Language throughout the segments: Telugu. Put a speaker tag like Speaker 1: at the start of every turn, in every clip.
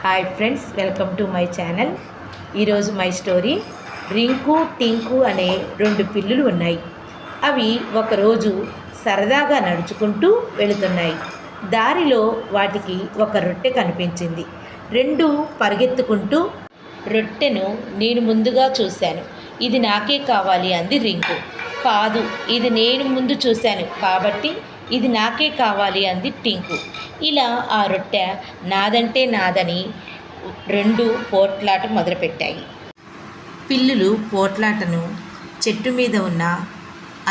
Speaker 1: Hi friends, welcome to my channel. ఈరోజు మై స్టోరీ. రింకు టింకు అనే రెండు పిల్లులు ఉన్నాయి. అవి ఒకరోజు సరదాగా నడుచుకుంటూ వెళుతున్నాయి. దారిలో వాటికి ఒక రొట్టె కనిపించింది. రెండు పరిగెత్తుకుంటూ, రొట్టెను నేను ముందుగా చూశాను, ఇది నాకే కావాలి అంది రింకు. కాదు, ఇది నేను ముందు చూశాను కాబట్టి ఇది నాకే కావాలి అంది టింకు. ఇలా ఆ రొట్టె నాదంటే నాదని రెండు పోట్లాట మొదలుపెట్టాయి. పిల్లులు పోట్లాటను చెట్టు మీద ఉన్న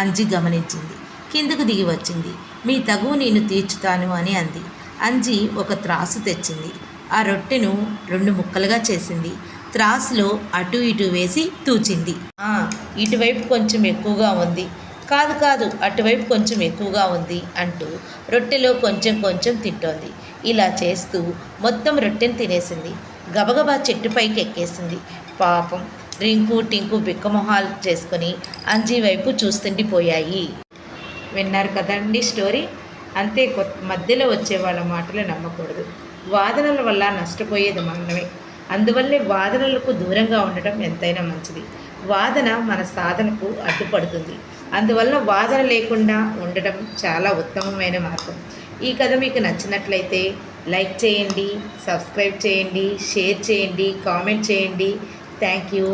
Speaker 1: అంజి గమనించింది. కిందకు దిగి వచ్చింది. మీ తగువు నేను తీర్చుతాను అని అంది. అంజి ఒక త్రాసు తెచ్చింది. ఆ రొట్టెను రెండు ముక్కలుగా చేసింది. త్రాసులో అటు ఇటు వేసి తూచింది. ఇటువైపు కొంచెం ఎక్కువగా ఉంది, కాదు కాదు అటువైపు కొంచెం ఎక్కువగా ఉంది అంటూ రొట్టెలో కొంచెం కొంచెం తింటోంది. ఇలా చేస్తూ మొత్తం రొట్టెను తినేసింది. గబగబా చెట్టుపైకి ఎక్కేసింది. పాపం రింకు టింకు బిక్కమొహాలు చేసుకొని అంజీ వైపు చూస్తుండిపోయాయి. విన్నారు కదండి స్టోరీ. అంతే, మధ్యలో వచ్చే వాళ్ళ మాటలు నమ్మకూడదు. వాదనల వల్ల నష్టపోయేది మనమే. అందువల్లే వాదనలకు దూరంగా ఉండటం ఎంతైనా మంచిది. వాదన మన సాధనకు అడ్డుపడుతుంది. అందువల్ల వాదన లేకుండా ఉండటం చాలా ఉత్తమమైన మార్గం. ఈ కథ మీకు నచ్చినట్లయితే లైక్ చేయండి, సబ్స్క్రైబ్ చేయండి, షేర్ చేయండి, కామెంట్ చేయండి. Thank you.